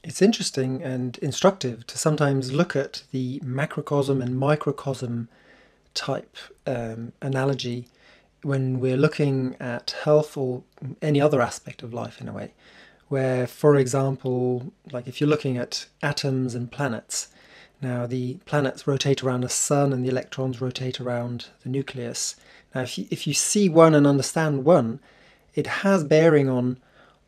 It's interesting and instructive to sometimes look at the macrocosm and microcosm type analogy when we're looking at health or any other aspect of life in a way. Where, for example, like if you're looking at atoms and planets, now the planets rotate around the sun and the electrons rotate around the nucleus. Now, if you see one and understand one, it has bearing on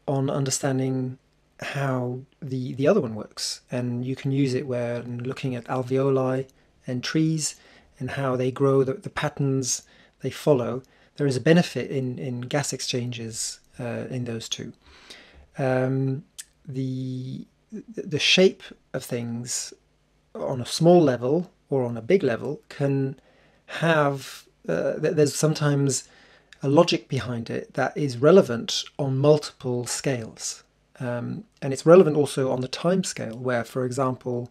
understanding how the other one works. And you can use it where looking at alveoli and trees and how they grow, the patterns they follow. There is a benefit in gas exchanges in those two. Um, the the shape of things on a small level or on a big level can have there's sometimes a logic behind it that is relevant on multiple scales. And it's relevant also on the time scale, where, for example,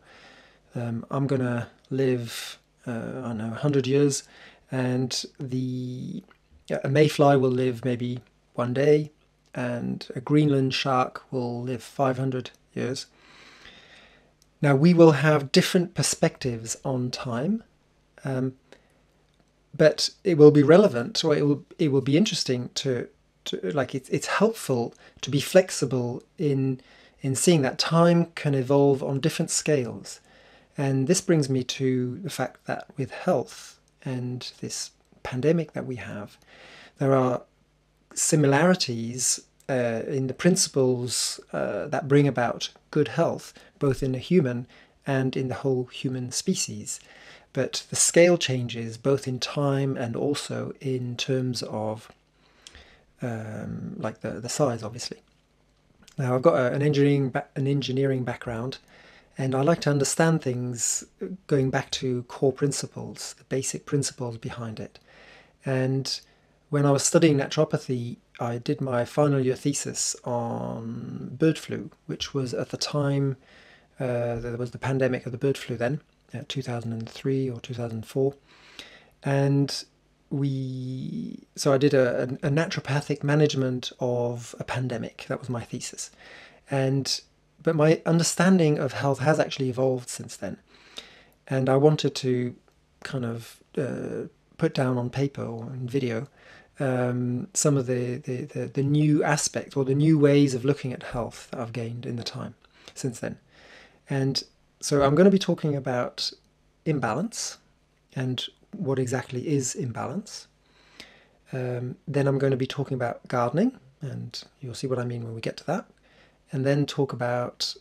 I'm going to live, I don't know, 100 years, and a mayfly will live maybe 1 day, and a Greenland shark will live 500 years. Now, we will have different perspectives on time, um, but it will be relevant, or it will be interesting to like it's helpful to be flexible in seeing that time can evolve on different scales. And this brings me to the fact that with health and this pandemic that we have, there are similarities in the principles that bring about good health, both in the human and in the whole human species. But the scale changes both in time and also in terms of like the size, obviously. Now, I've got an engineering background, and I like to understand things going back to core principles, the basic principles behind it. And when I was studying naturopathy, I did my final year thesis on bird flu, which was at the time there was the pandemic of the bird flu then, 2003 or 2004. And so I did a naturopathic management of a pandemic. That was my thesis. But my understanding of health has actually evolved since then. And I wanted to kind of put down on paper or in video some of the new aspects or the new ways of looking at health that I've gained in the time since then. And so I'm going to be talking about imbalance and what exactly is imbalance. Then I'm going to be talking about gardening, and you'll see what I mean when we get to that. And then talk about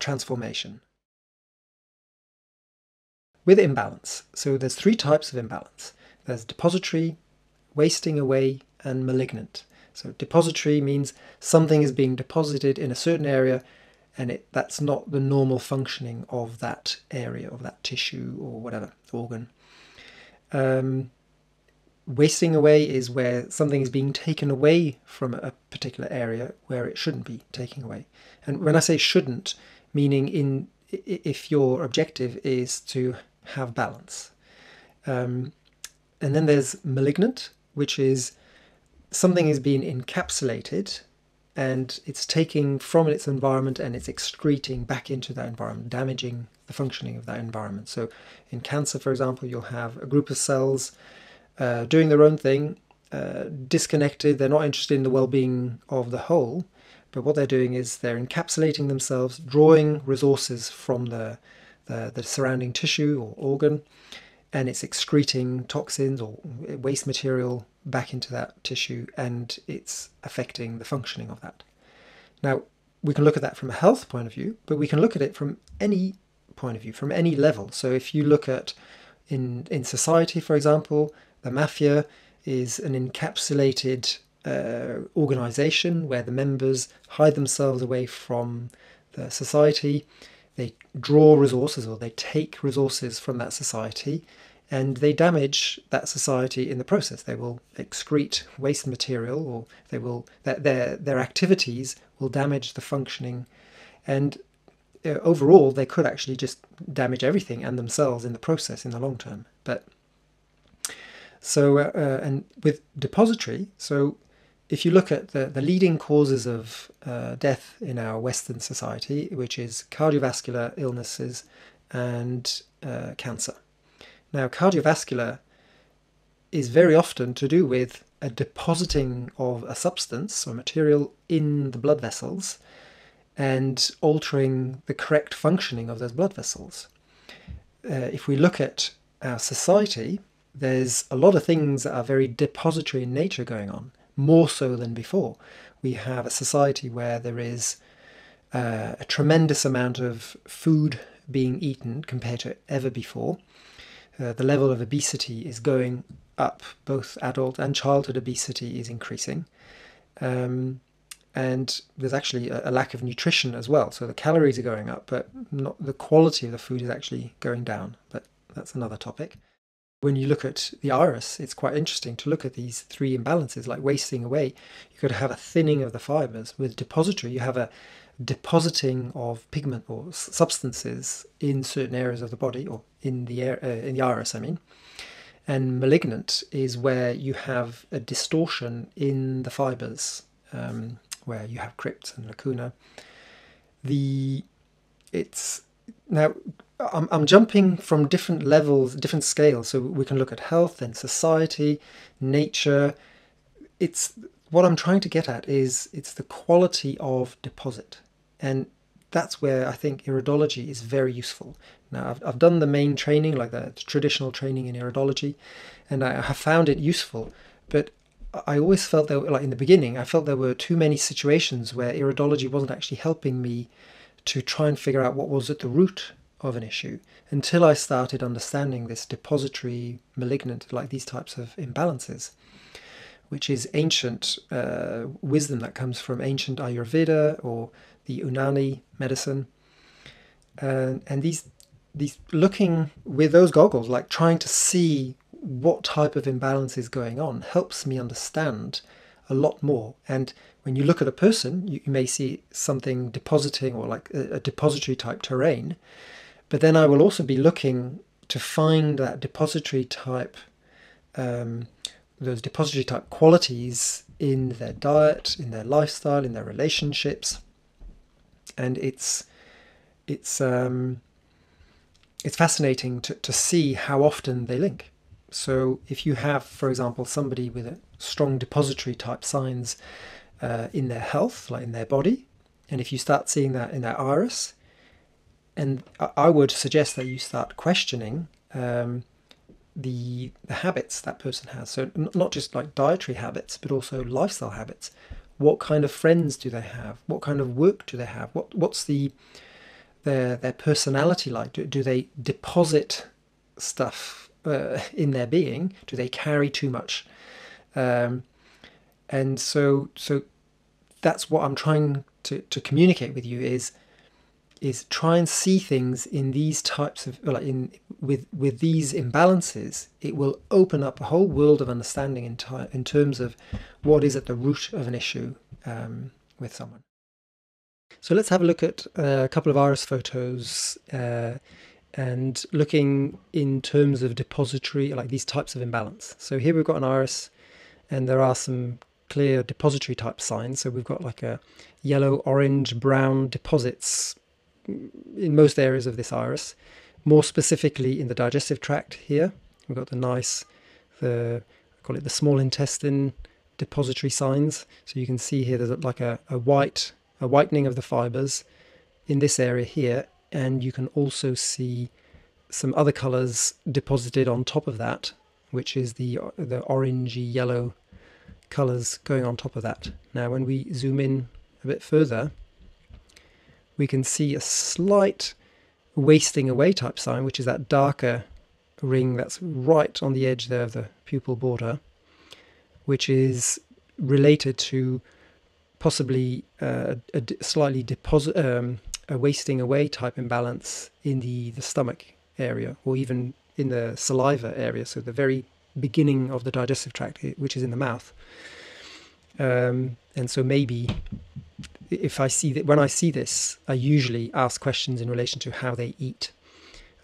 transformation. With imbalance, so there's three types of imbalance. There's depository, wasting away, and malignant. So depository means something is being deposited in a certain area, and that's not the normal functioning of that area, of that tissue or whatever, organ. Wasting away is where something is being taken away from a particular area where it shouldn't be taken away. And when I say shouldn't, meaning if your objective is to have balance. And then there's malignant, which is something is being encapsulated and it's taking from its environment and it's excreting back into that environment, damaging the functioning of that environment. So in cancer, for example, you'll have a group of cells doing their own thing, disconnected. They're not interested in the well-being of the whole, but what they're doing is they're encapsulating themselves, drawing resources from the surrounding tissue or organ, and it's excreting toxins or waste material back into that tissue, and it's affecting the functioning of that. Now, we can look at that from a health point of view, but we can look at it from any point of view, from any level. So if you look at in society, for example, the mafia is an encapsulated organization where the members hide themselves away from the society. They draw resources or they take resources from that society and they damage that society in the process. They will excrete waste material, or they will their activities will damage the functioning, and overall they could actually just damage everything and themselves in the process in the long term. But so and with depository, so if you look at the leading causes of death in our Western society, which is cardiovascular illnesses and cancer. Now, cardiovascular is very often to do with a depositing of a substance or material in the blood vessels and altering the correct functioning of those blood vessels. If we look at our society, there's a lot of things that are very depository in nature going on, more so than before. We have a society where there is a tremendous amount of food being eaten compared to ever before. The level of obesity is going up, both adult and childhood obesity is increasing. And there's actually a lack of nutrition as well. So the calories are going up, but not the quality of the food is actually going down. But that's another topic. When you look at the iris, it's quite interesting to look at these three imbalances, like wasting away. You could have a thinning of the fibers. With depository, you have a depositing of pigment or substances in certain areas of the body, or in the iris, I mean. And malignant is where you have a distortion in the fibers, where you have crypt and lacuna. Now, I'm jumping from different levels, different scales, so we can look at health and society, nature. What I'm trying to get at is it's the quality of deposit, and that's where I think iridology is very useful. Now, I've done the main training, like the traditional training in iridology, and I have found it useful, but I always felt that, like in the beginning, I felt there were too many situations where iridology wasn't actually helping me to try and figure out what was at the root of an issue, until I started understanding this depository, malignant, like these types of imbalances, which is ancient wisdom that comes from ancient Ayurveda or the Unani medicine. And these looking with those goggles, like trying to see what type of imbalance is going on, helps me understand a lot more. And when you look at a person, you may see something depositing, or like a depository type terrain, but then I will also be looking to find that depository type, those depository type qualities in their diet, in their lifestyle, in their relationships. And it's fascinating to see how often they link. So if you have, for example, somebody with a strong depository type signs in their health, like in their body, and if you start seeing that in their iris, and I would suggest that you start questioning the habits that person has. So not just like dietary habits, but also lifestyle habits. What kind of friends do they have? What kind of work do they have? What's their personality like? Do they deposit stuff in their being? Do they carry too much? And so that's what I'm trying to communicate with you is try and see things in these types of, like with these imbalances. It will open up a whole world of understanding in terms of what is at the root of an issue with someone. So let's have a look at a couple of iris photos and looking in terms of depository, like these types of imbalance. So here we've got an iris, and there are some clear depository type signs. So we've got like a yellow, orange, brown deposits in most areas of this iris. More specifically in the digestive tract here, we've got I call it the small intestine depository signs. So you can see here there's like a whitening of the fibers in this area here, and you can also see some other colors deposited on top of that, which is the orangey yellow colors going on top of that. Now when we zoom in a bit further, we can see a slight wasting away type sign, which is that darker ring that's right on the edge there of the pupil border, which is related to possibly a slightly a wasting away type imbalance in the stomach area, or even in the saliva area, so the very beginning of the digestive tract, which is in the mouth. And so maybe if I see that, when I see this, I usually ask questions in relation to how they eat.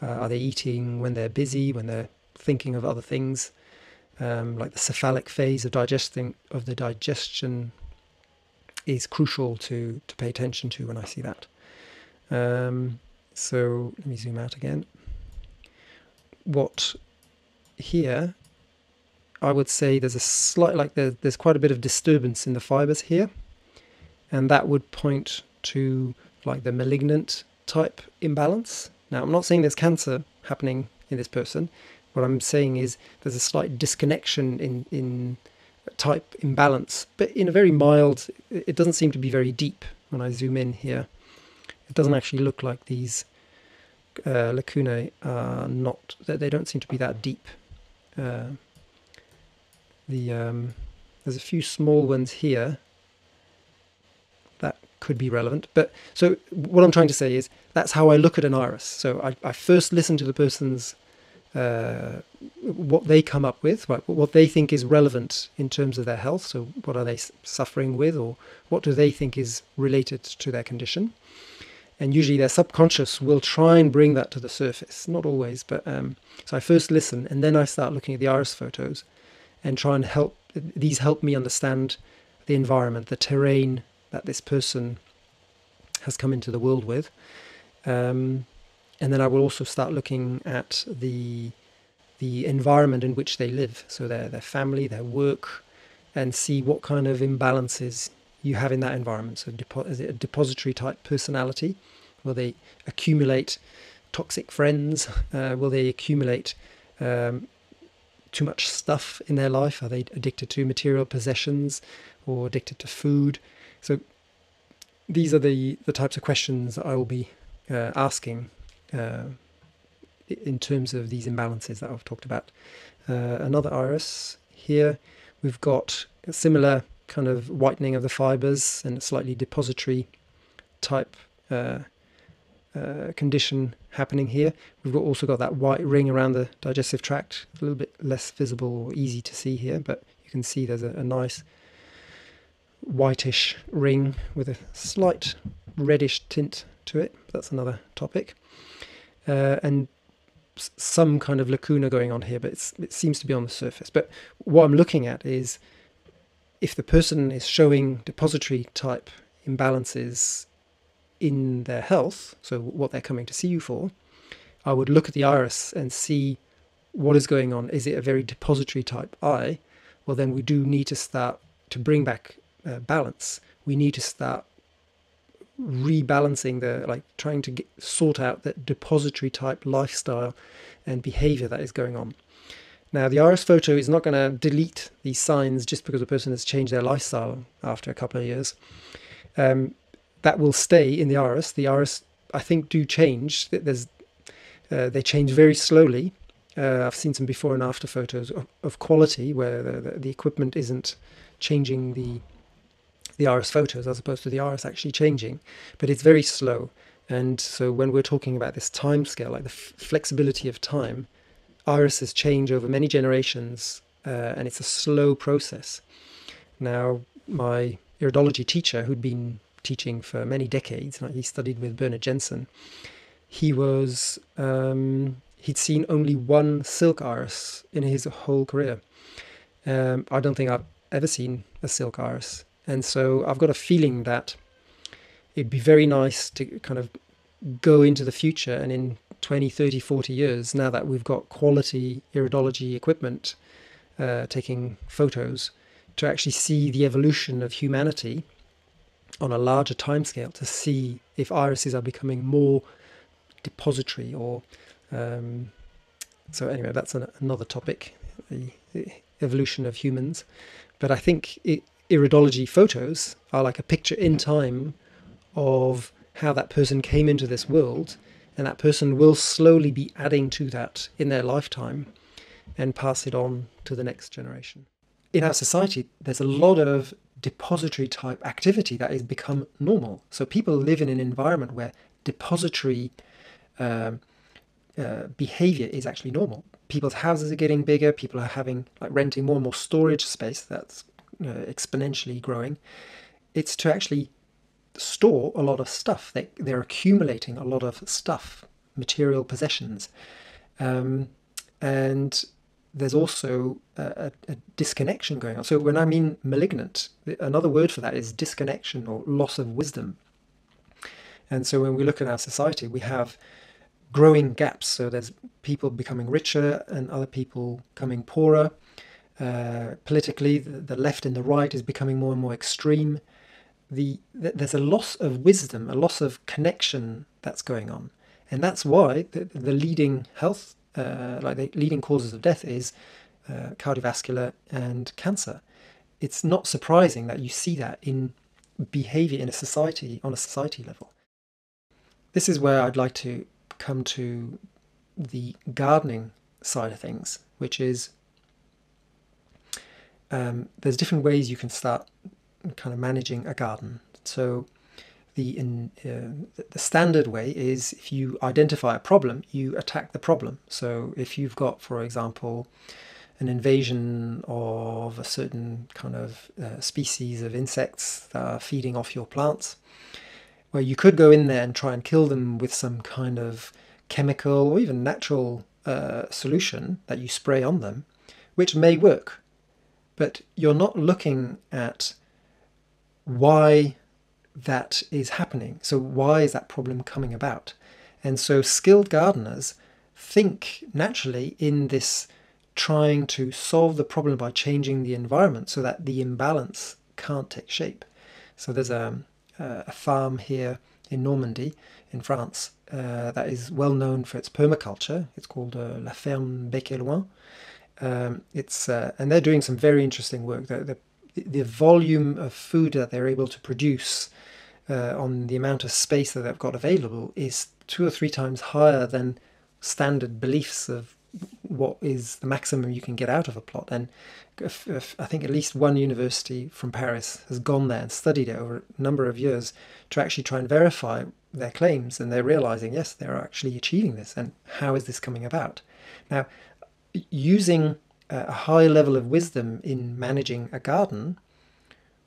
Are they eating when they're busy, when they're thinking of other things? like the cephalic phase of the digestion is crucial to pay attention to when I see that. So let me zoom out again. What here, I would say there's a slight, there's quite a bit of disturbance in the fibers here, and that would point to like the malignant type imbalance. Now, I'm not saying there's cancer happening in this person. What I'm saying is there's a slight disconnection in type imbalance, but in a very mild, it doesn't seem to be very deep. When I zoom in here, it doesn't actually look like these lacunae are not, they don't seem to be that deep. There's a few small ones here that could be relevant. But so what I'm trying to say is that's how I look at an iris. So I first listen to the person's what they come up with, right, what they think is relevant in terms of their health. So what are they suffering with, or what do they think is related to their condition? And usually their subconscious will try and bring that to the surface. Not always, but so I first listen, and then I start looking at the iris photos and try and help. These help me understand the environment, the terrain that this person has come into the world with. And then I will also start looking at the environment in which they live, so their family, their work, and see what kind of imbalances you have in that environment. So is it a depository type personality? Will they accumulate toxic friends? Will they accumulate too much stuff in their life? Are they addicted to material possessions or addicted to food? So these are the types of questions I will be asking in terms of these imbalances that I've talked about. Another iris here, we've got a similar kind of whitening of the fibers and a slightly depository type condition happening here. We've also got that white ring around the digestive tract, a little bit less visible or easy to see here, but you can see there's a nice whitish ring with a slight reddish tint to it. That's another topic. And some kind of lacuna going on here, but it seems to be on the surface. But what I'm looking at is if the person is showing depository type imbalances in their health, so what they're coming to see you for, I would look at the iris and see what is going on. Is it a very depository type eye? Well, then we do need to start to bring back balance. We need to start rebalancing trying to sort out that depository type lifestyle and behavior that is going on. Now, the iris photo is not going to delete these signs just because a person has changed their lifestyle after a couple of years. That will stay in the iris. The iris, I think, do change. They change very slowly. I've seen some before and after photos of quality where the equipment isn't changing the iris photos as opposed to the iris actually changing, but it's very slow. And so when we're talking about this time scale, like the flexibility of time, irises change over many generations, and it's a slow process. Now, my iridology teacher, who'd been teaching for many decades, he studied with Bernard Jensen, he'd seen only one silk iris in his whole career. I don't think I've ever seen a silk iris. And so I've got a feeling that it'd be very nice to kind of go into the future and in 20, 30, 40 years, now that we've got quality iridology equipment taking photos, to actually see the evolution of humanity on a larger timescale, to see if irises are becoming more depository or... So anyway, that's another topic, the evolution of humans. But I think iridology photos are like a picture in time of how that person came into this world, and that person will slowly be adding to that in their lifetime and pass it on to the next generation. In our society, there's a lot of depository type activity that has become normal. So people live in an environment where depository behavior is actually normal. People's houses are getting bigger. People are renting more and more storage space. That's exponentially growing. It's to actually store a lot of stuff. They're accumulating a lot of stuff, material possessions, and there's also a disconnection going on. So when I mean malignant, another word for that is disconnection or loss of wisdom. And so when we look at our society, we have growing gaps. So there's people becoming richer and other people becoming poorer. Politically, the left and the right is becoming more and more extreme. There's a loss of wisdom, a loss of connection that's going on. And that's why the leading health, like the leading causes of death is cardiovascular and cancer. It's not surprising that you see that in behavior in a society, on a society level. This is where I'd like to come to the gardening side of things, which is there's different ways you can start kind of managing a garden. So the standard way is if you identify a problem, you attack the problem. So if you've got, for example, an invasion of a certain kind of species of insects that are feeding off your plants, where you could go in there and try and kill them with some kind of chemical or even natural solution that you spray on them, which may work, but you're not looking at why that is happening. So why is that problem coming about? And so skilled gardeners think naturally in this trying to solve the problem by changing the environment so that the imbalance can't take shape. So there's a farm here in Normandy in France that is well known for its permaculture. It's called La Ferme Bec et Loin. And they're doing some very interesting work. The volume of food that they're able to produce on the amount of space that they've got available is 2 or 3 times higher than standard beliefs of what is the maximum you can get out of a plot. And I think at least one university from Paris has gone there and studied it over a number of years to actually try and verify their claims, and they're realizing, yes, they're actually achieving this. And how is this coming about? Now, using a high level of wisdom in managing a garden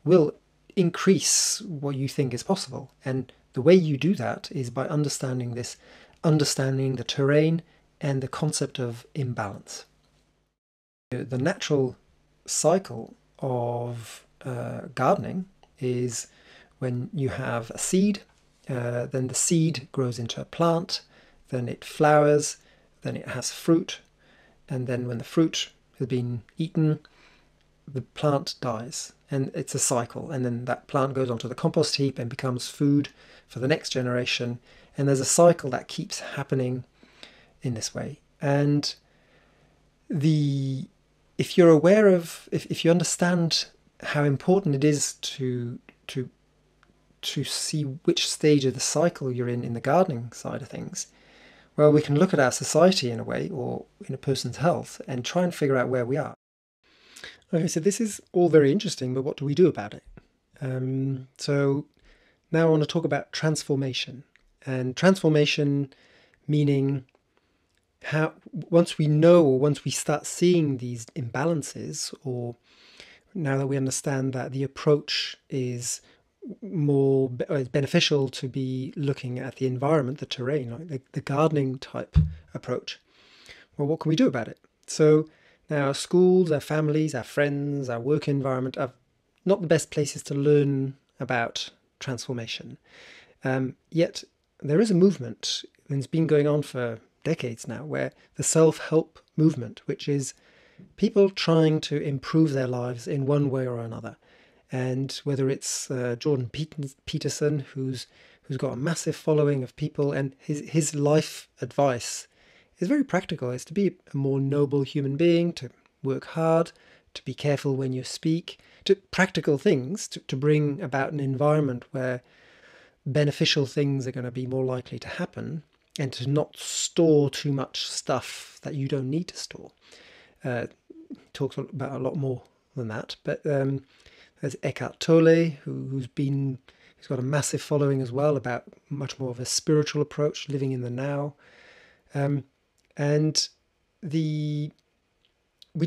will increase what you think is possible. And the way you do that is by understanding the terrain and the concept of imbalance. The natural cycle of gardening is when you have a seed, then the seed grows into a plant, then it flowers, then it has fruit, and then when the fruit has been eaten, the plant dies, and it's a cycle. And then that plant goes onto the compost heap and becomes food for the next generation. And there's a cycle that keeps happening in this way. And if you're aware of, if you understand how important it is to see which stage of the cycle you're in the gardening side of things, well, we can look at our society in a way, or in a person's health, and try and figure out where we are. Okay, so this is all very interesting, but what do we do about it? So now I want to talk about transformation. And transformation meaning how, once we know, or once we start seeing these imbalances, or now that we understand that the approach is more beneficial to be looking at the environment, the terrain, like the gardening type approach, well, what can we do about it? So now our schools, our families, our friends, our work environment are not the best places to learn about transformation. Yet there is a movement, and it's been going on for decades now, where the self-help movement, which is people trying to improve their lives in one way or another. And whether it's Jordan Peterson, who's got a massive following of people, and his life advice is very practical. It's to be a more noble human being, to work hard, to be careful when you speak, to practical things to bring about an environment where beneficial things are going to be more likely to happen, and to not store too much stuff that you don't need to store. Talks about a lot more than that, but there's Eckhart Tolle, who's got a massive following as well, about much more of a spiritual approach, living in the now. And we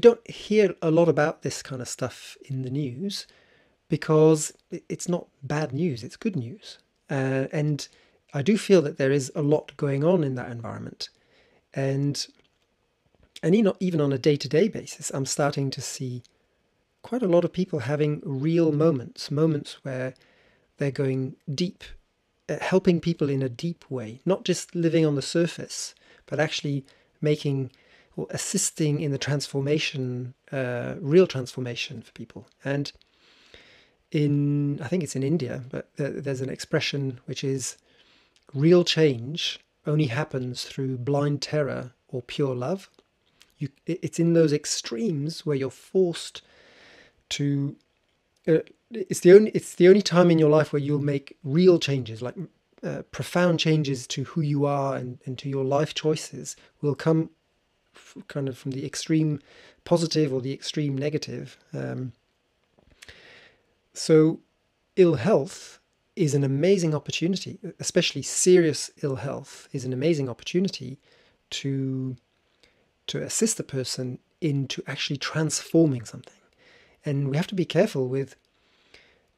don't hear a lot about this kind of stuff in the news because it's not bad news, it's good news. And I do feel that there is a lot going on in that environment. And And even on a day-to-day basis, I'm starting to see quite a lot of people having real moments where they're going deep, helping people in a deep way, not just living on the surface, but actually making or assisting in the transformation, real transformation for people. And I think it's in India, but there's an expression which is real change only happens through blind terror or pure love. It's in those extremes where you're forced to. It's the only time in your life where you'll make real changes, like profound changes to who you are and to your life choices, will come kind of from the extreme positive or the extreme negative. So ill health is an amazing opportunity, especially serious ill health is an amazing opportunity to assist the person into actually transforming something. And we have to be careful with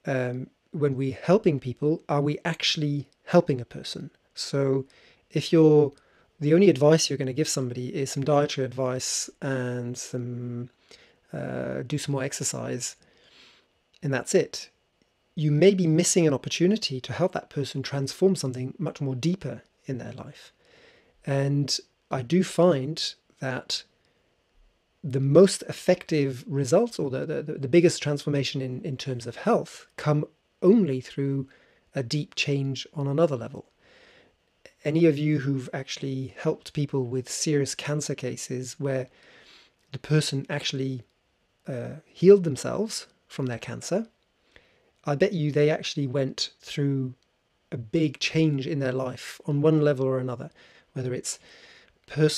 when we're helping people, are we actually helping a person? So if the only advice you're going to give somebody is some dietary advice and some do some more exercise, and that's it, you may be missing an opportunity to help that person transform something much more deeper in their life. And I do find that the most effective results, or the biggest transformation in terms of health, come only through a deep change on another level. Any of you who've actually helped people with serious cancer cases where the person actually healed themselves from their cancer, I bet you they actually went through a big change in their life on one level or another, whether it's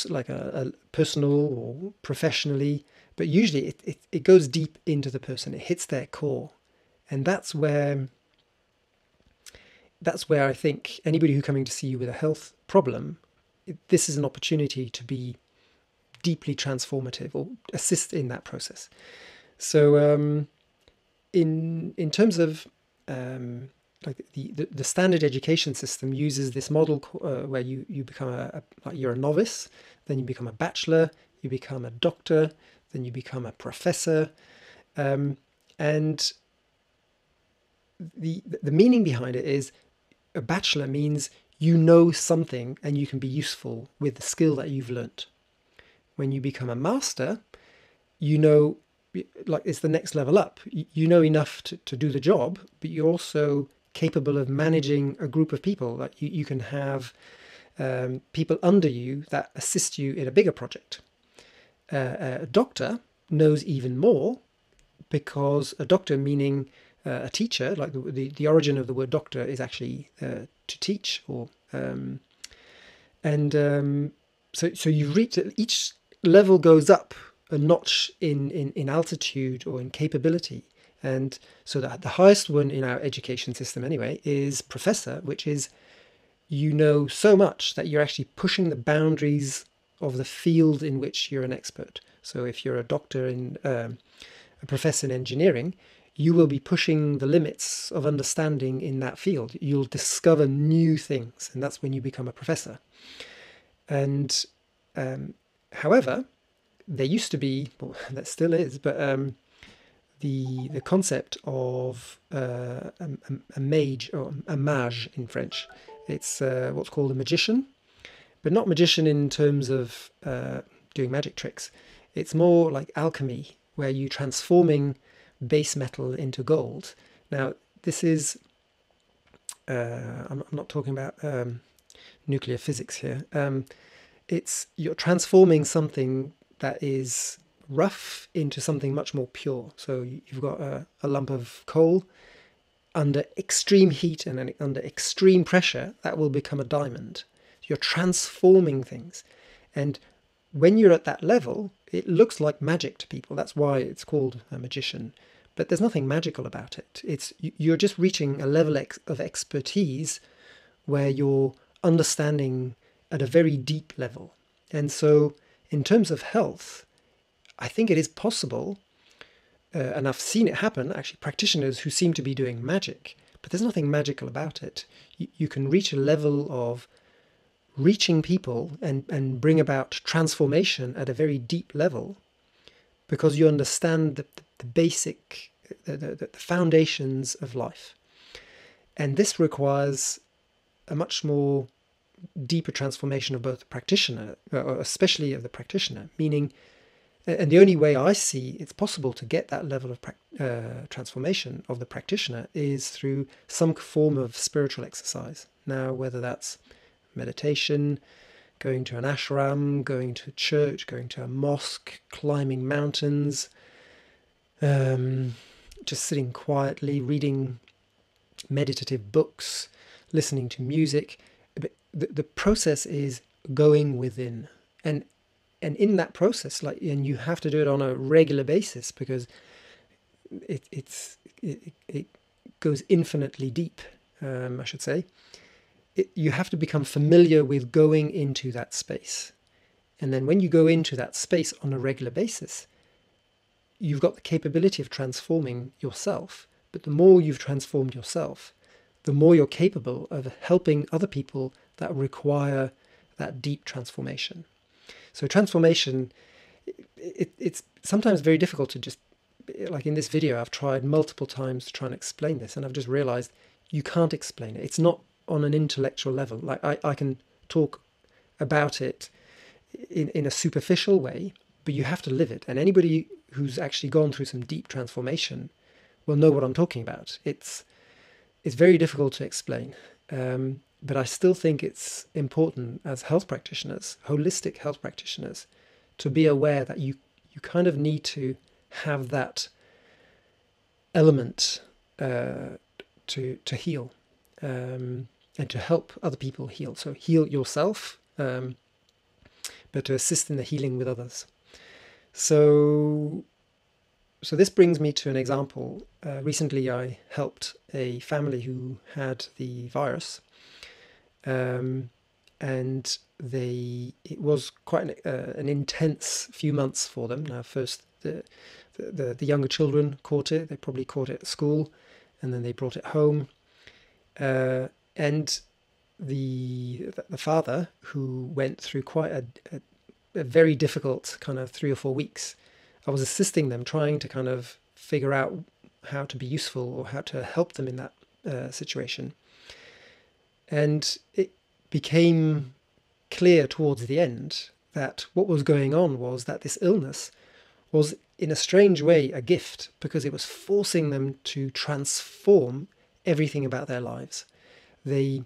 like a personal or professionally, but usually it goes deep into the person. It hits their core, and that's where I think anybody who's coming to see you with a health problem, this is an opportunity to be deeply transformative or assist in that process. So in terms of like the standard education system uses this model where you become like you're a novice, then you become a bachelor, you become a doctor, then you become a professor, and the meaning behind it is a bachelor means you know something and you can be useful with the skill that you've learnt. When you become a master, you know, like it's the next level up. You know enough to do the job, but you're also capable of managing a group of people. Like you can have people under you that assist you in a bigger project. A doctor knows even more, because a doctor, meaning a teacher, like the origin of the word doctor is actually to teach, or so you reach each level goes up a notch in altitude or in capability. And so the highest one in our education system anyway is professor, which is you know so much that you're actually pushing the boundaries of the field in which you're an expert. So if you're a doctor in a professor in engineering, you will be pushing the limits of understanding in that field. You'll discover new things, and that's when you become a professor. And however, there used to be, well, that still is, but the concept of a mage, or a mage in French. It's what's called a magician, but not magician in terms of doing magic tricks. It's more like alchemy, where you're transforming base metal into gold. Now, this is, I'm not talking about nuclear physics here. You're transforming something that is rough into something much more pure. So you've got a lump of coal under extreme heat and under extreme pressure, that will become a diamond. You're transforming things. And when you're at that level, it looks like magic to people. That's why it's called a magician. But there's nothing magical about it. You're just reaching a level of expertise where you're understanding at a very deep level. And so in terms of health, I think it is possible, and I've seen it happen, actually, practitioners who seem to be doing magic, but there's nothing magical about it. You can reach a level of reaching people and bring about transformation at a very deep level, because you understand the basic, the foundations of life. And this requires a much more deeper transformation of both the practitioner, or especially of the practitioner, meaning, and the only way I see it's possible to get that level of transformation of the practitioner is through some form of spiritual exercise. Now, whether that's meditation, going to an ashram, going to church, going to a mosque, climbing mountains, just sitting quietly, reading meditative books, listening to music. But the process is going within, and in that process, and you have to do it on a regular basis, because it goes infinitely deep. I should say, you have to become familiar with going into that space, and then when you go into that space on a regular basis, you've got the capability of transforming yourself. But the more you've transformed yourself, the more you're capable of helping other people that require that deep transformation. So transformation, it's sometimes very difficult to just, like in this video, I've tried multiple times to try and explain this, and I've just realized you can't explain it. It's not on an intellectual level. Like I can talk about it in a superficial way, but you have to live it. And anybody who's actually gone through some deep transformation will know what I'm talking about. It's very difficult to explain. But I still think it's important as health practitioners, holistic health practitioners, to be aware that you kind of need to have that element to heal, and to help other people heal. So heal yourself, but to assist in the healing with others. So this brings me to an example. Recently I helped a family who had the virus. And it was quite an intense few months for them. Now, first the younger children caught it. They probably caught it at school, and then they brought it home. And the father, who went through quite a very difficult kind of 3 or 4 weeks, I was assisting them, trying to kind of figure out how to be useful or how to help them in that situation. And it became clear towards the end that what was going on was that this illness was, in a strange way, a gift, because it was forcing them to transform everything about their lives. The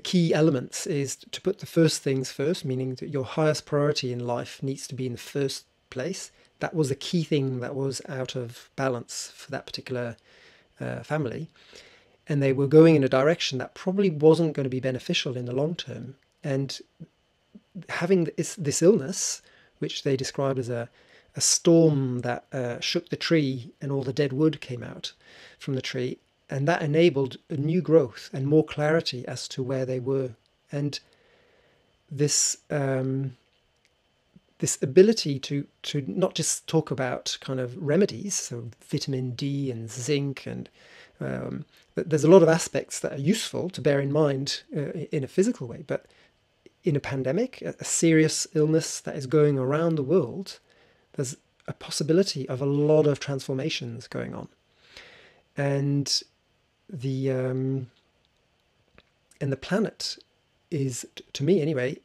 key elements is to put the first things first, meaning that your highest priority in life needs to be in the first place. That was the key thing that was out of balance for that particular family. And they were going in a direction that probably wasn't going to be beneficial in the long term. And having this illness, which they described as a storm that shook the tree and all the dead wood came out from the tree, and that enabled a new growth and more clarity as to where they were. And this ability to not just talk about kind of remedies, so vitamin D and zinc, and there's a lot of aspects that are useful to bear in mind in a physical way, but in a pandemic, a serious illness that is going around the world, there's a possibility of a lot of transformations going on. And the planet is, to me anyway,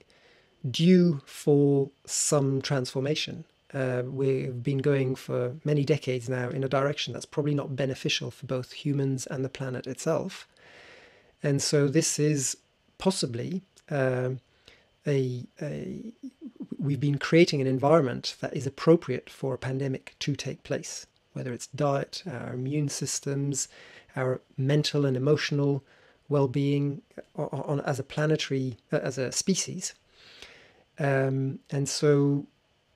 due for some transformation. We've been going for many decades now in a direction that's probably not beneficial for both humans and the planet itself. And so this is possibly we've been creating an environment that is appropriate for a pandemic to take place, whether it's diet, our immune systems, our mental and emotional well-being as a planetary, as a species. And so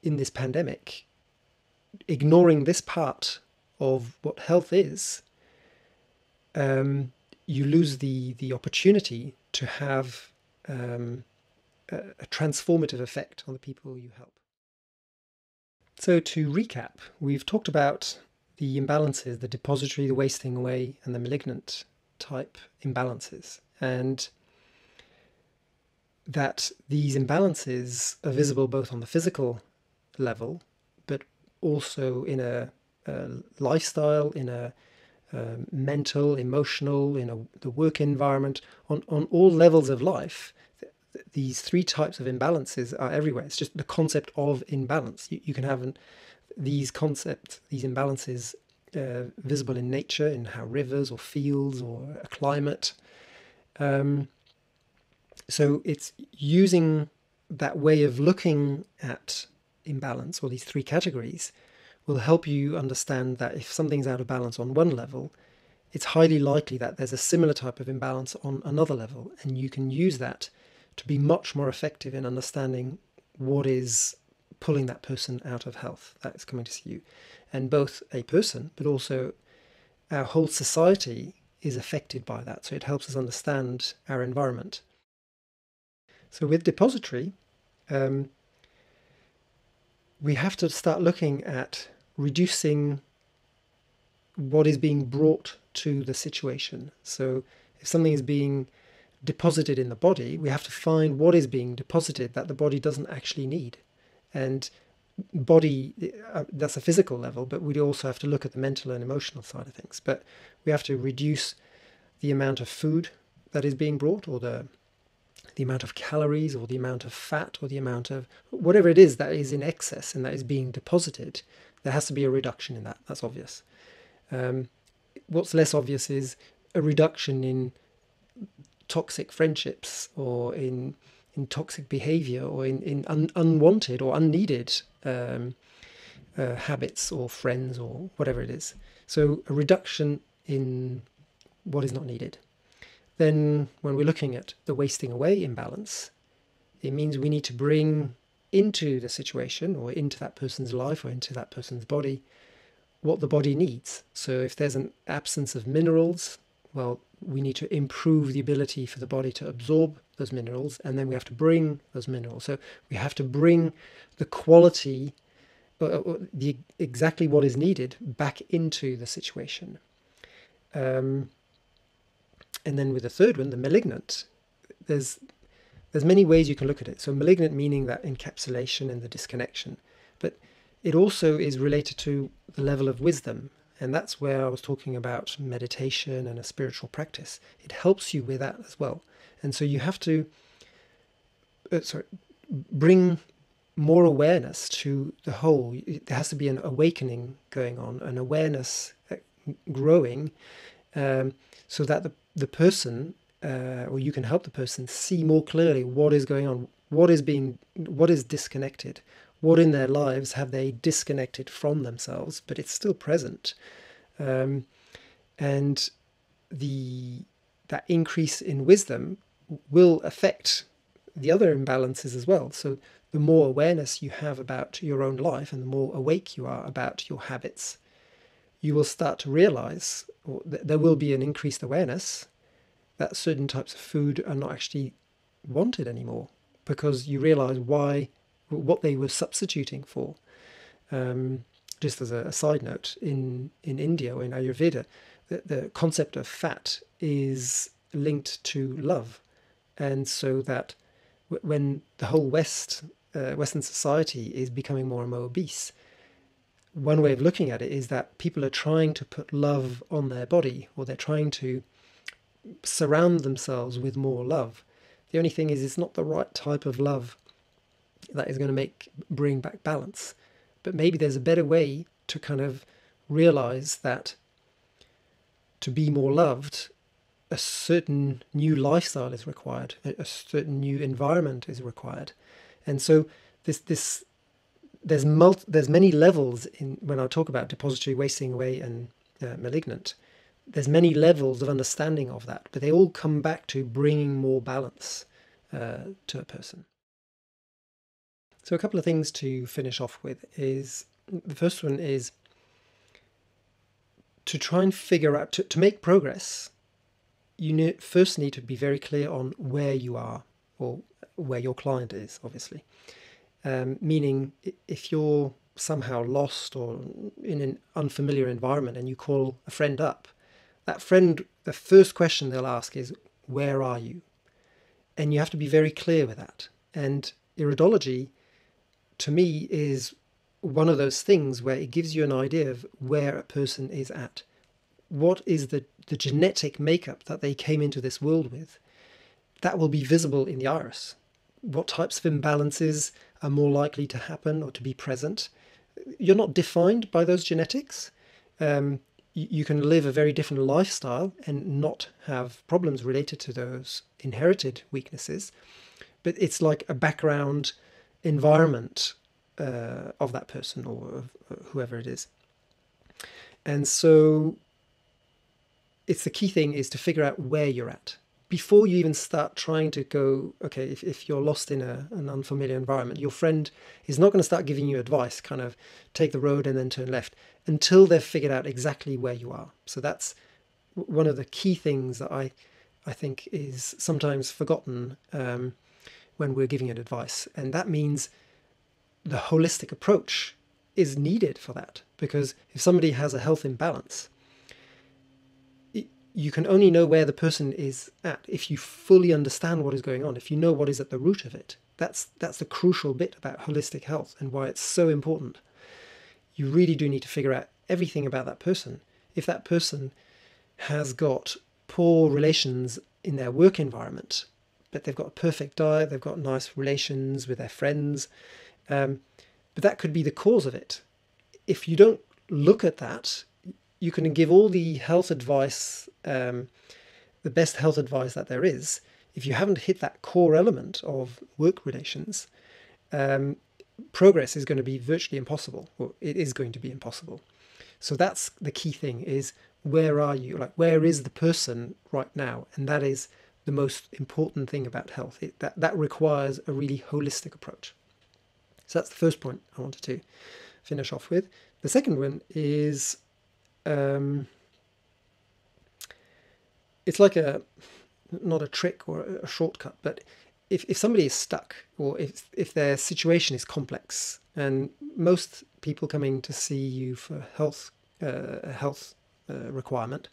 in this pandemic, ignoring this part of what health is, you lose the opportunity to have a transformative effect on the people you help. So to recap, we've talked about the imbalances, the depository, the wasting away, and the malignant type imbalances. and that these imbalances are visible both on the physical level, but also in a lifestyle, in a mental, emotional, in the work environment, on all levels of life. These three types of imbalances are everywhere. It's just the concept of imbalance. You can have these concepts, these imbalances visible in nature, in how rivers or fields or a climate. So it's using that way of looking at imbalance, or these three categories, will help you understand that if something's out of balance on one level, it's highly likely that there's a similar type of imbalance on another level, and you can use that to be much more effective in understanding what is pulling that person out of health that is coming to see you. And both a person, but also our whole society is affected by that. So it helps us understand our environment. So with depository, we have to start looking at reducing what is being brought to the situation. So if something is being deposited in the body, we have to find what is being deposited that the body doesn't actually need. And body, that's a physical level, but we also have to look at the mental and emotional side of things. But we have to reduce the amount of food that is being brought, or the amount of calories, or the amount of fat, or the amount of whatever it is that is in excess and that is being deposited. There has to be a reduction in that. That's obvious. What's less obvious is a reduction in toxic friendships, or in toxic behavior, or in unwanted or unneeded habits or friends or whatever it is. So a reduction in what is not needed. Then when we're looking at the wasting away imbalance, it means we need to bring into the situation, or into that person's life, or into that person's body, what the body needs. So if there's an absence of minerals, well, we need to improve the ability for the body to absorb those minerals, and then we have to bring those minerals. So we have to bring the quality, exactly what is needed, back into the situation. And then with the third one, the malignant, there's many ways you can look at it. So malignant meaning that encapsulation and the disconnection, but it also is related to the level of wisdom. And that's where I was talking about meditation and a spiritual practice. It helps you with that as well. And so you have to bring more awareness to the whole. There has to be an awakening going on, an awareness growing, so that the person, or you can help the person see more clearly what is going on, what is disconnected, what in their lives have they disconnected from themselves, but it's still present. And that increase in wisdom will affect the other imbalances as well. So the more awareness you have about your own life, and the more awake you are about your habits, you will start to realize, or there will be an increased awareness that certain types of food are not actually wanted anymore, because you realize what they were substituting for. Just as a side note, in India, or in Ayurveda, the concept of fat is linked to love. And so that when the whole Western society is becoming more and more obese, one way of looking at it is that people are trying to put love on their body, or they're trying to surround themselves with more love. The only thing is, it's not the right type of love that is going to bring back balance. But maybe there's a better way to kind of realize that to be more loved, a certain new lifestyle is required, a certain new environment is required. And so there's many levels in when I talk about depository, wasting away, and malignant. There's many levels of understanding of that, but they all come back to bringing more balance to a person. So a couple of things to finish off with is, the first one is to try and figure out, to make progress, you first need to be very clear on where you are, or where your client is, obviously. Meaning, if you're somehow lost or in an unfamiliar environment and you call a friend up, that friend, the first question they'll ask is, where are you? And you have to be very clear with that. And iridology, to me, is one of those things where it gives you an idea of where a person is at. What is the genetic makeup that they came into this world with? That will be visible in the iris. What types of imbalances are more likely to happen or to be present? You're not defined by those genetics. You can live a very different lifestyle and not have problems related to those inherited weaknesses. But it's like a background environment of that person or of whoever it is. And so it's the key thing is to figure out where you're at before you even start trying to go, okay, if you're lost in an unfamiliar environment, your friend is not going to start giving you advice, kind of take the road and then turn left, until they've figured out exactly where you are. So that's one of the key things that I think is sometimes forgotten when we're giving it advice. And that means the holistic approach is needed for that, because if somebody has a health imbalance, you can only know where the person is at if you fully understand what is going on, if you know what is at the root of it. That's the crucial bit about holistic health and why it's so important. You really do need to figure out everything about that person. If that person has got poor relations in their work environment, but they've got a perfect diet, they've got nice relations with their friends, but that could be the cause of it. If you don't look at that, you can give all the health advice, the best health advice that there is. If you haven't hit that core element of work relations, progress is going to be virtually impossible, or it is going to be impossible. So that's the key thing, is where are you? Like, where is the person right now? And that is the most important thing about health. That requires a really holistic approach. So that's the first point I wanted to finish off with. The second one is it's like not a trick or a shortcut, but if somebody is stuck, or if their situation is complex, and most people coming to see you for a health requirement,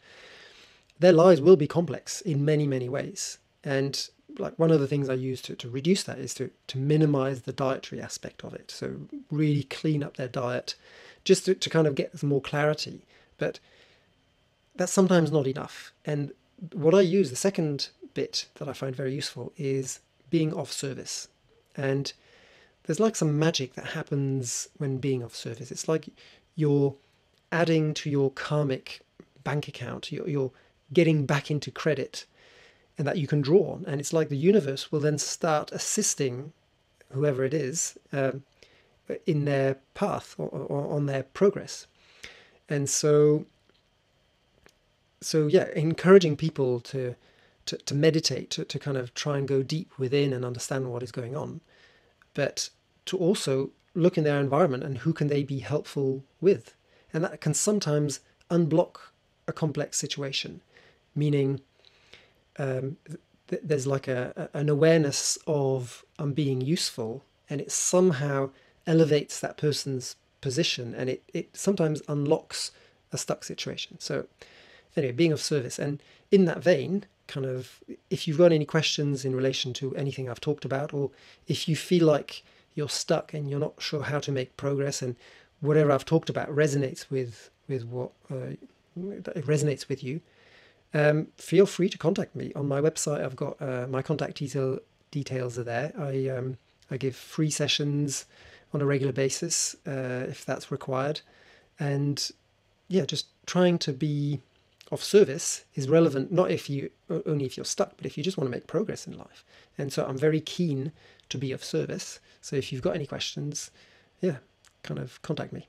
their lives will be complex in many, many ways. And like one of the things I use to reduce that is to minimize the dietary aspect of it. So really clean up their diet, just to kind of get some more clarity. But that's sometimes not enough. And what I use, the second bit that I find very useful, is being of service. And there's like some magic that happens when being of service. It's like you're adding to your karmic bank account. You're getting back into credit, and that you can draw on. And it's like the universe will then start assisting whoever it is in their path or on their progress. And so yeah, encouraging people to meditate, to kind of try and go deep within and understand what is going on, but to also look in their environment and who can they be helpful with. And that can sometimes unblock a complex situation, meaning there's like an awareness of I'm being useful, and it somehow elevates that person's position, and it sometimes unlocks a stuck situation. So anyway, being of service. And in that vein, kind of, if you've got any questions in relation to anything I've talked about, or if you feel like you're stuck and you're not sure how to make progress, and whatever I've talked about resonates with what it resonates with you, feel free to contact me. On my website, I've got my contact details are there. I give free sessions on a regular basis if that's required. And yeah, just trying to be of service is relevant, not only if you're stuck, but if you just want to make progress in life. And so I'm very keen to be of service. So if you've got any questions, yeah, kind of contact me.